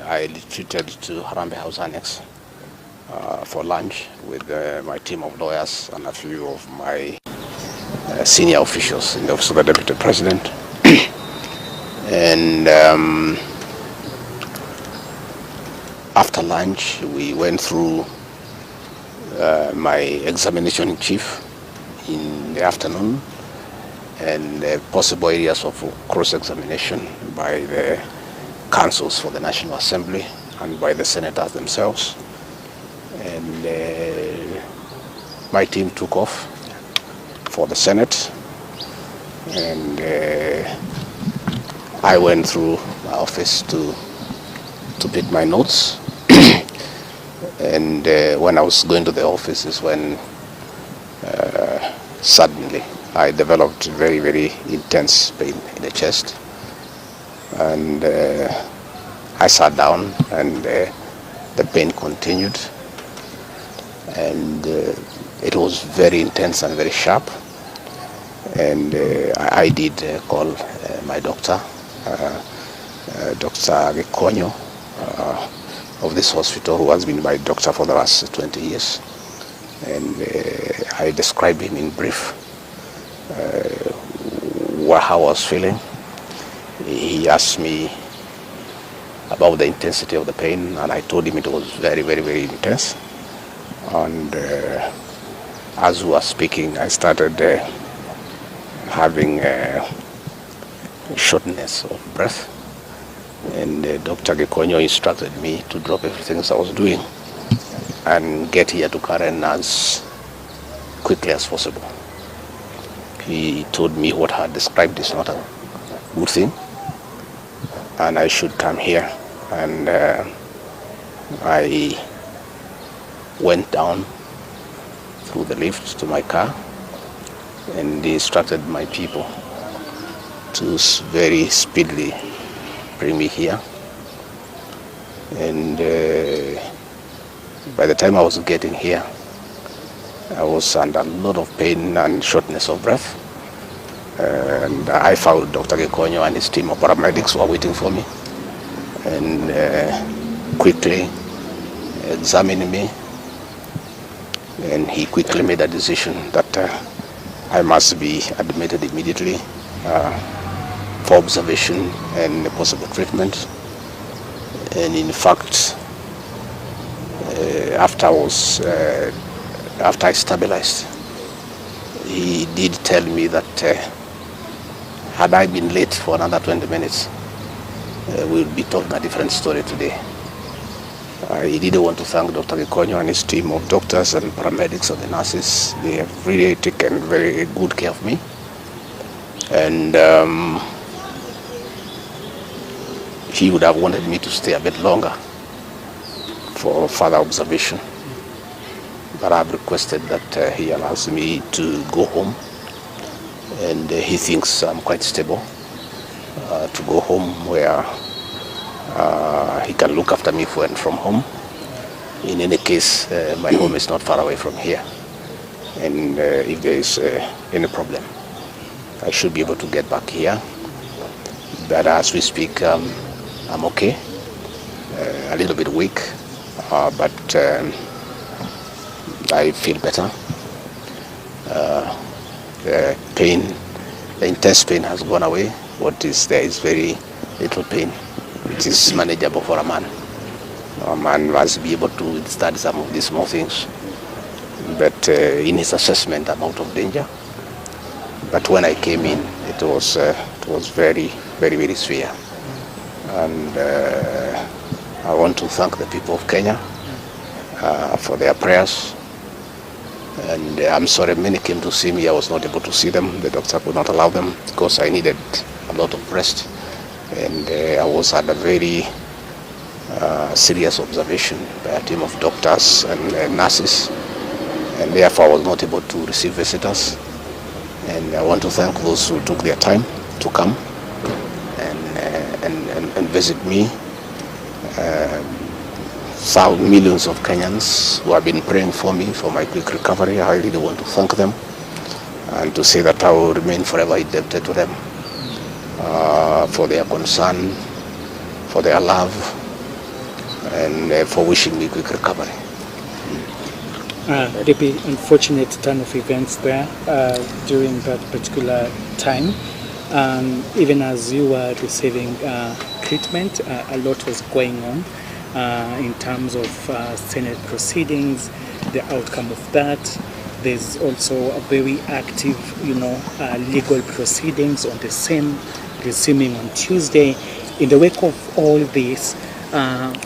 I retreated to Harambee House Annex for lunch with my team of lawyers and a few of my senior officials in the Office of the Deputy President. And after lunch, we went through my examination in chief in the afternoon and possible areas of cross-examination by the councils for the National Assembly and by the senators themselves. And my team took off for the Senate, and I went through my office to pick my notes. And when I was going to the office is when suddenly I developed very, very intense pain in the chest. And I sat down, and the pain continued. And it was very intense and very sharp. And I did call my doctor, Dr. Gachagua'S of this hospital, who has been my doctor for the last 20 years. And I described him in brief how I was feeling. He asked me about the intensity of the pain, and I told him it was very, very, very intense. And as we were speaking, I started having shortness of breath. And Dr. Gachagua'S instructed me to drop everything I was doing and get here to Karen as quickly as possible. He told me what I had described is not a good thing, and I should come here. And I went down through the lift to my car, and he instructed my people to very speedily bring me here. And by the time I was getting here, I was under a lot of pain and shortness of breath. And I found Dr. Gachagua'S and his team of paramedics were waiting for me, and quickly examined me. And he quickly made a decision that I must be admitted immediately for observation and possible treatment. And in fact, after I stabilized, he did tell me that had I been late for another 20 minutes, we would be talking a different story today. He did want to thank Dr. Gachagua'S and his team of doctors and paramedics and the nurses. They have really taken very good care of me. And he would have wanted me to stay a bit longer for further observation. But I've requested that he allows me to go home. And he thinks I'm quite stable to go home, where he can look after me when from home. In any case, my home is not far away from here. And if there is any problem, I should be able to get back here. But as we speak, I'm okay, a little bit weak, but I feel better. The pain, the intense pain has gone away. What is there is very little pain. It is manageable for a man. A man must be able to withstand some of these small things. But in his assessment, I'm out of danger. But when I came in, it was very, very, very severe. And I want to thank the people of Kenya for their prayers. And I'm sorry many came to see me. I was not able to see them. The doctor could not allow them because I needed a lot of rest. And I was under very serious observation by a team of doctors and nurses. And therefore I was not able to receive visitors. And I want to thank those who took their time to come and visit me. Millions of Kenyans who have been praying for me for my quick recovery. I really want to thank them and to say that I will remain forever indebted to them for their concern, for their love, and for wishing me quick recovery. The unfortunate turn of events there during that particular time. Even as you were receiving treatment, a lot was going on in terms of Senate proceedings, the outcome of that. There's also a very active, legal proceedings on the same, resuming on Tuesday. In the wake of all this,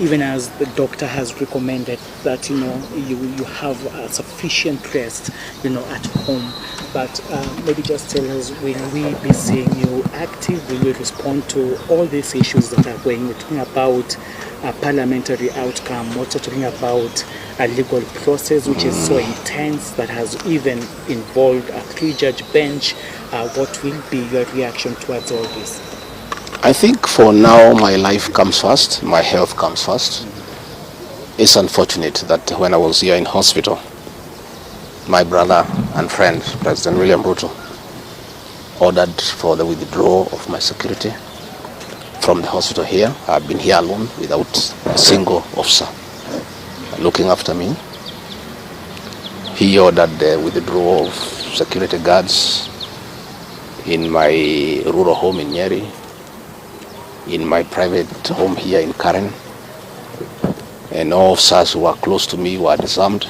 even as the doctor has recommended that you have sufficient rest at home, but maybe just tell us, will we be seeing you active? Will you respond to all these issues that are going? We're talking about a parliamentary outcome, also talking about a legal process which is so intense that has even involved a 3-judge bench. What will be your reaction towards all this? I think for now my life comes first, my health comes first. It's unfortunate that when I was here in hospital, my brother and friend, President William Ruto, ordered for the withdrawal of my security from the hospital here. I've been here alone without a single officer looking after me. He ordered the withdrawal of security guards in my rural home in Nyeri, in my private home here in Karen, and all officers who are close to me were disarmed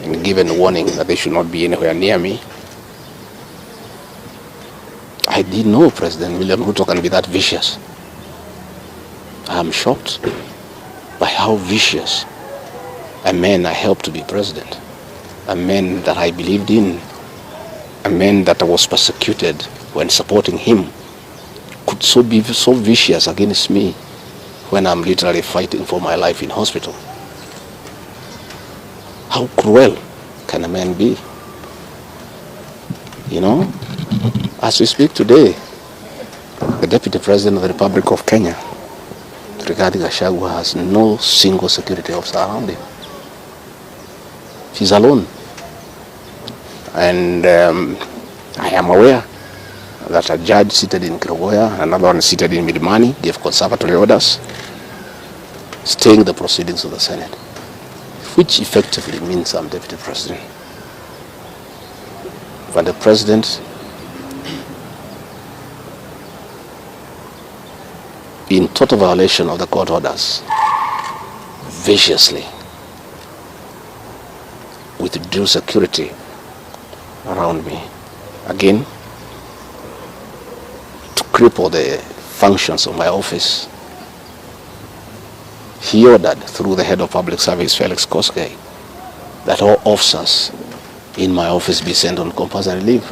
and given warning that they should not be anywhere near me. I didn't know President William Ruto can be that vicious. I am shocked by how vicious a man I helped to be president, a man that I believed in, a man that I was persecuted when supporting him, could be so vicious against me when I'm literally fighting for my life in hospital. How cruel can a man be? As we speak today, the Deputy President of the Republic of Kenya, Rigathi Gachagua'S, has no single security officer around him. He's alone. And I am aware that a judge seated in Gachagua'S, another one seated in Midimani, gave conservatory orders staying the proceedings of the Senate, which effectively means I'm Deputy President. But the President, in total violation of the court orders, viciously withdrew security around me. Again, to cripple the functions of my office. He ordered through the head of public service, Felix Koskei, that all officers in my office be sent on compulsory leave.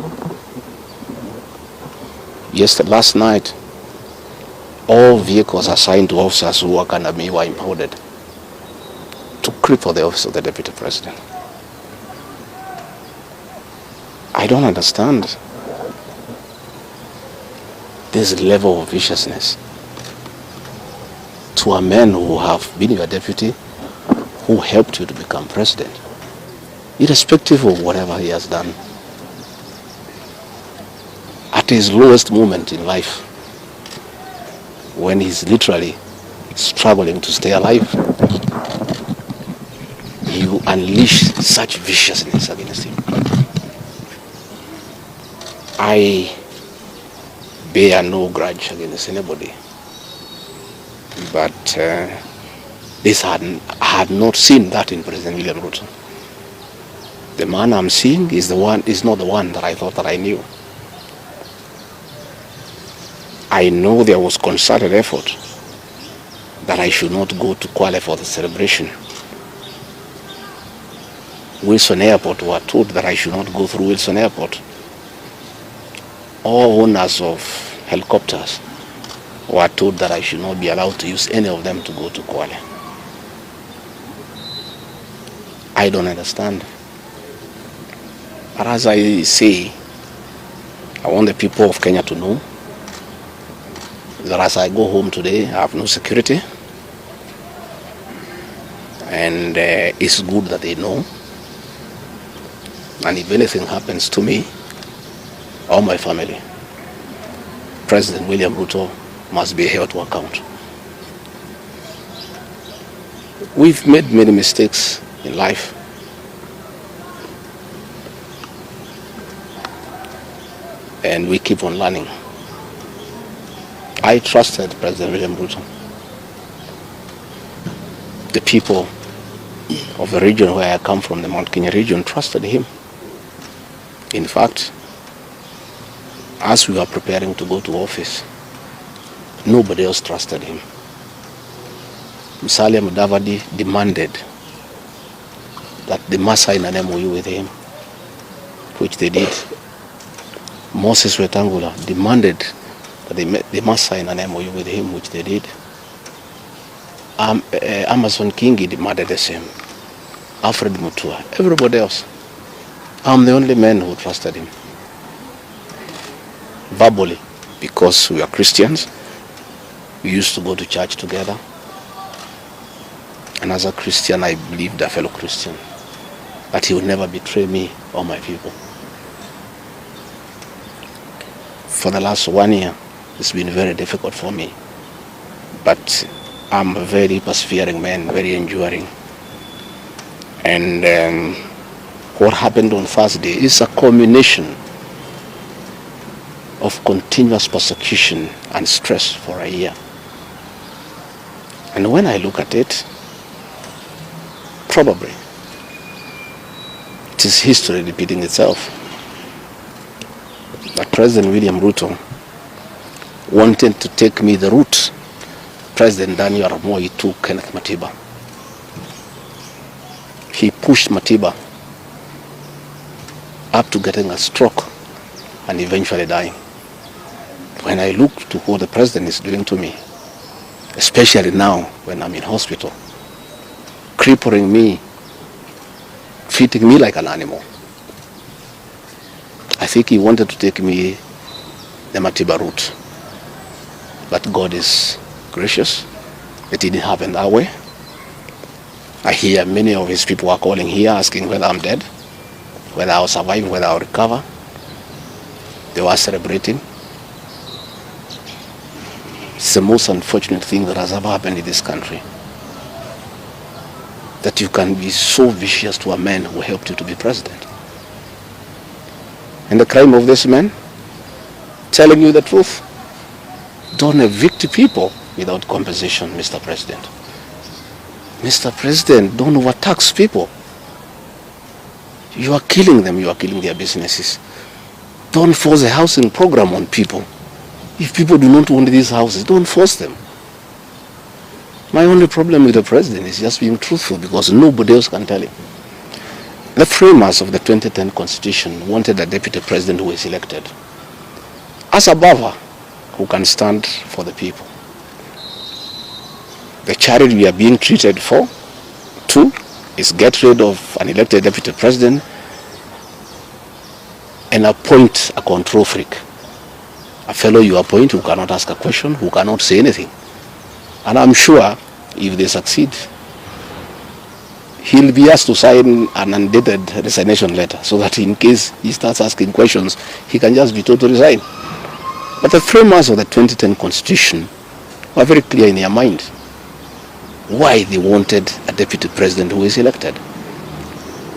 Last night, all vehicles assigned to officers who work under me were impounded to cripple the office of the Deputy President. I don't understand this level of viciousness to a man who have been your deputy, who helped you to become president, irrespective of whatever he has done. At his lowest moment in life, when he's literally struggling to stay alive, you unleash such viciousness against him. I bear no grudge against anybody, but I had not seen that in President William Ruto. The man I'm seeing is not the one that I thought that I knew. I know there was concerted effort that I should not go to Kwale for the celebration. Wilson Airport were told that I should not go through Wilson Airport. All owners of helicopters were told that I should not be allowed to use any of them to go to Kwale. I don't understand. But as I say, I want the people of Kenya to know that as I go home today, I have no security. And it's good that they know. And if anything happens to me or my family, President William Ruto must be held to account. We've made many mistakes in life. And we keep on learning. I trusted President William Ruto. The people of the region where I come from, the Mount Kenya region, trusted him. In fact, as we were preparing to go to office, nobody else trusted him. Musalia Mudavadi demanded that they must sign an MOU with him, which they did. Moses Wetangula demanded that they must sign an MOU with him, which they did. Amason Kingi demanded the same. Alfred Mutua, everybody else. I'm the only man who trusted him. Verbally, because we are Christians, we used to go to church together. And as a Christian, I believed a fellow Christian that he would never betray me or my people. For the last 1 year, it's been very difficult for me. But I'm a very persevering man, very enduring. And what happened on Thursday is a culmination of continuous persecution and stress for a year. And when I look at it, probably it is history repeating itself. But President William Ruto wanted to take me the route President Daniel Arap Moi took Kenneth Matiba. He pushed Matiba up to getting a stroke and eventually dying. When I look to what the president is doing to me, especially now when I'm in hospital, crippling me, treating me like an animal, I think he wanted to take me the Matiba route. But God is gracious. It didn't happen that way. I hear many of his people are calling here asking whether I'm dead, whether I'll survive, whether I'll recover. They were celebrating. It's the most unfortunate thing that has ever happened in this country. That you can be so vicious to a man who helped you to be president. And the crime of this man, telling you the truth. Don't evict people without compensation, Mr. President. Mr. President, don't overtax people. You are killing them, you are killing their businesses. Don't force a housing program on people. If people do not want these houses, don't force them. My only problem with the president is just being truthful, because nobody else can tell him. The framers of the 2010 Constitution wanted a deputy president who is elected as a buffer who can stand for the people. The charity we are being treated for, too, is get rid of an elected deputy president and appoint a control freak. A fellow you appoint who cannot ask a question, who cannot say anything. And I'm sure if they succeed, he'll be asked to sign an undated resignation letter so that in case he starts asking questions, he can just be told to resign. But the framers of the 2010 Constitution were very clear in their mind why they wanted a deputy president who is elected.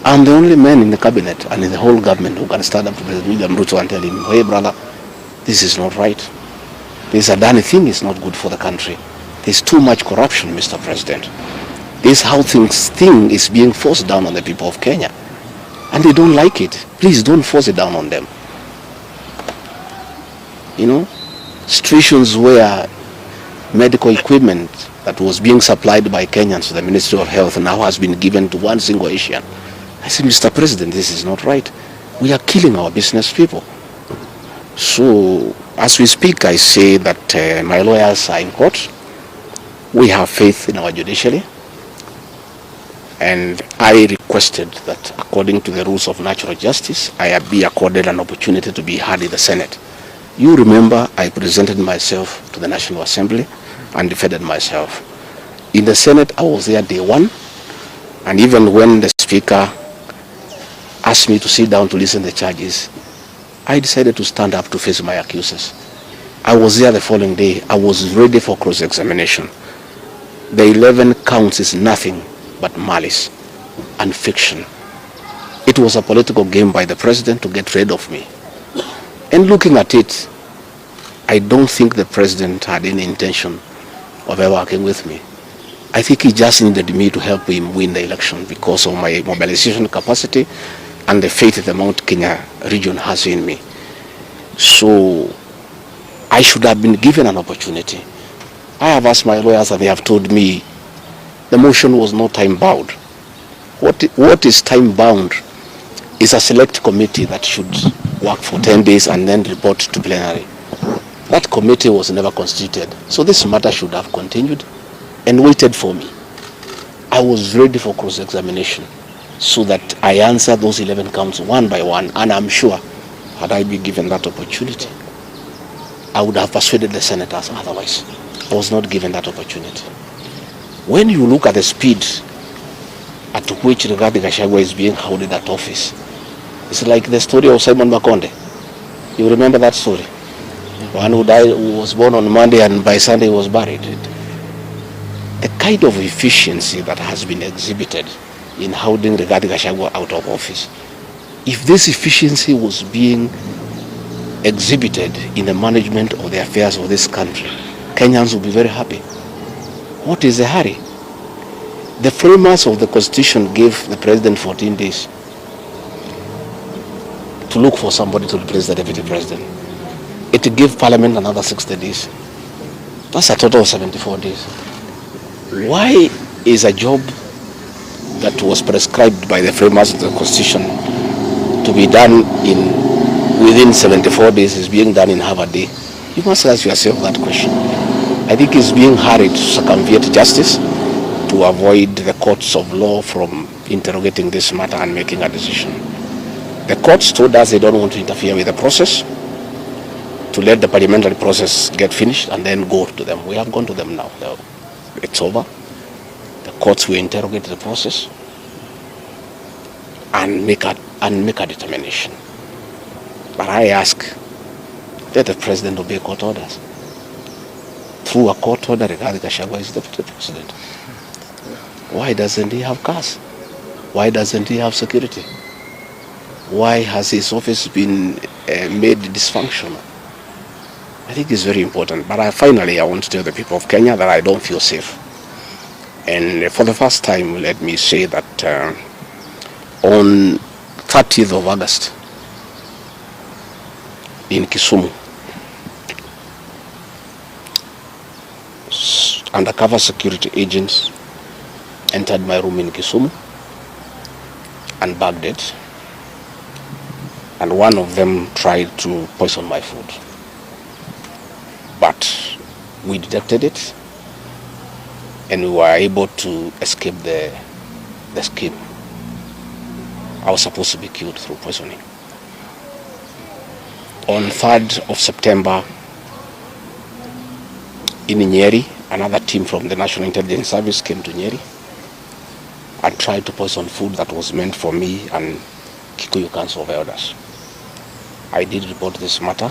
I'm the only man in the cabinet and in the whole government who can stand up to President William Ruto and tell him, hey brother, this is not right. This Adani thing is not good for the country. There's too much corruption, Mr. President. This how thing is being forced down on the people of Kenya. And they don't like it. Please don't force it down on them. You know, situations where medical equipment that was being supplied by Kenyans to the Ministry of Health now has been given to one single Asian. I said, Mr. President, this is not right. We are killing our business people. So, as we speak, I say that my lawyers are in court. We have faith in our judiciary. And I requested that according to the rules of natural justice, I be accorded an opportunity to be heard in the Senate. You remember I presented myself to the National Assembly and defended myself. In the Senate, I was there day one, and even when the Speaker asked me to sit down to listen to the charges, I decided to stand up to face my accusers. I was there the following day. I was ready for cross-examination. the 11 counts is nothing but malice and fiction. It was a political game by the president to get rid of me. And looking at it, I don't think the president had any intention of ever working with me. I think he just needed me to help him win the election because of my mobilization capacity and the faith the Mount Kenya region has in me. So I should have been given an opportunity. I have asked my lawyers and they have told me the motion was not time-bound. What is time-bound is a select committee that should work for 10 days and then report to plenary. That committee was never constituted. So this matter should have continued and waited for me. I was ready for cross-examination so that I answer those 11 counts one by one, and I'm sure had I been given that opportunity, I would have persuaded the senators otherwise. I was not given that opportunity. When you look at the speed at which Rigathi Gachagua is being held in that office, it's like the story of Simon Makonde. You remember that story? One who died, who was born on Monday and by Sunday was buried. The kind of efficiency that has been exhibited in holding Rigathi Gachagua out of office, if this efficiency was being exhibited in the management of the affairs of this country, Kenyans would be very happy. What is the hurry? The framers of the Constitution gave the president 14 days to look for somebody to replace the deputy president. It gave Parliament another 60 days. That's a total of 74 days. Why is a job that was prescribed by the framers of the Constitution to be done within 74 days is being done in half a day? You must ask yourself that question. I think it's being hurried to circumvent justice to avoid the courts of law from interrogating this matter and making a decision. The courts told us they don't want to interfere with the process, to let the parliamentary process get finished and then go to them. We have gone to them now. It's over. The courts will interrogate the process and make a determination. But I ask, let the president obey court orders. Through a court order, Rigathi Gachagua is deputy president. Why doesn't he have cars? Why doesn't he have security? Why has his office been made dysfunctional? I think it's very important. But finally, I want to tell the people of Kenya that I don't feel safe. And for the first time, let me say that on 30th of August in Kisumu, undercover security agents entered my room in Kisumu and bagged it. And one of them tried to poison my food. But we detected it and we were able to escape the scheme. I was supposed to be killed through poisoning. On 3rd of September in Nyeri, another team from the National Intelligence Service came to Nyeri and tried to poison food that was meant for me and Kikuyu Council of Elders. I did report this matter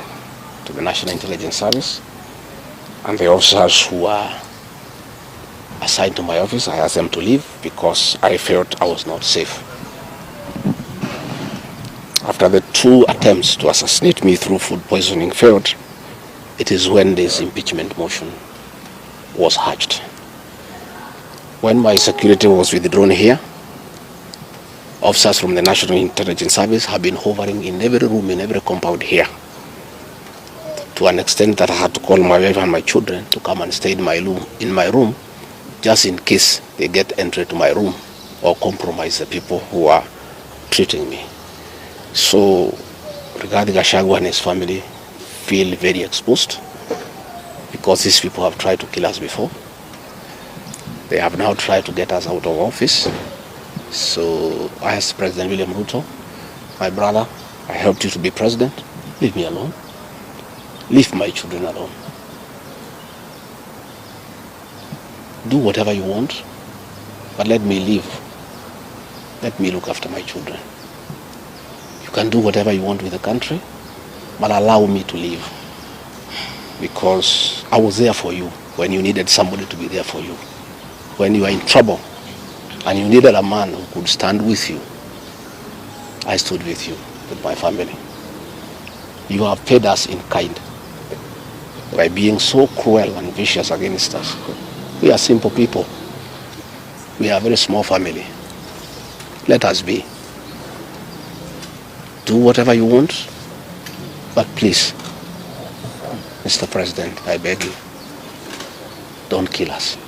to the National Intelligence Service, and the officers who were assigned to my office, I asked them to leave because I felt I was not safe. After the 2 attempts to assassinate me through food poisoning failed, it is when this impeachment motion was hatched. When my security was withdrawn here, officers from the National Intelligence Service have been hovering in every room, in every compound here, to an extent that I had to call my wife and my children to come and stay in my room, just in case they get entry to my room or compromise the people who are treating me. So Rigathi Gachagua and his family feel very exposed because these people have tried to kill us before. They have now tried to get us out of office. So I asked President William Ruto, my brother, I helped you to be president. Leave me alone. Leave my children alone. Do whatever you want, but let me live. Let me look after my children. You can do whatever you want with the country, but allow me to live. Because I was there for you when you needed somebody to be there for you. when you were in trouble and you needed a man who could stand with you, I stood with you, with my family. You have paid us in kind by being so cruel and vicious against us. We are simple people. We are a very small family. Let us be. Do whatever you want, but please, Mr. President, I beg you, don't kill us.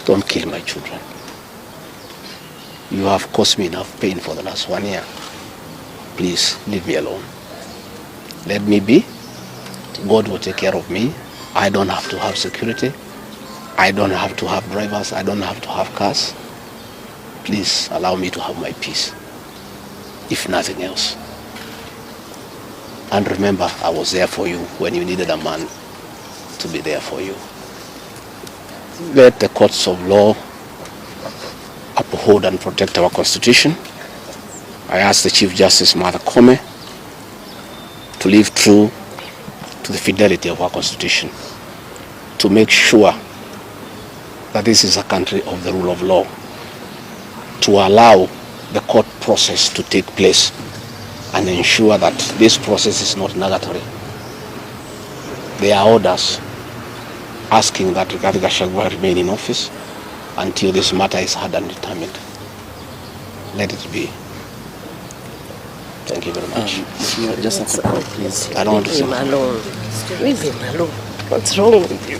Don't kill my children. You have caused me enough pain for the last 1 year. Please, leave me alone. Let me be. God will take care of me. I don't have to have security. I don't have to have drivers. I don't have to have cars. Please allow me to have my peace, if nothing else. And remember, I was there for you when you needed a man to be there for you. Let the courts of law uphold and protect our Constitution. I ask the Chief Justice, Martha Koome, to live true to the fidelity of our Constitution, to make sure that this is a country of the rule of law, to allow the court process to take place and ensure that this process is not nugatory. There are orders asking that Rigathi Gachagua remain in office until this matter is heard and determined. Let it be. Thank you very much. Just a quick call, please. I don't want to say. Leave him alone. Leave him alone. What's wrong with you?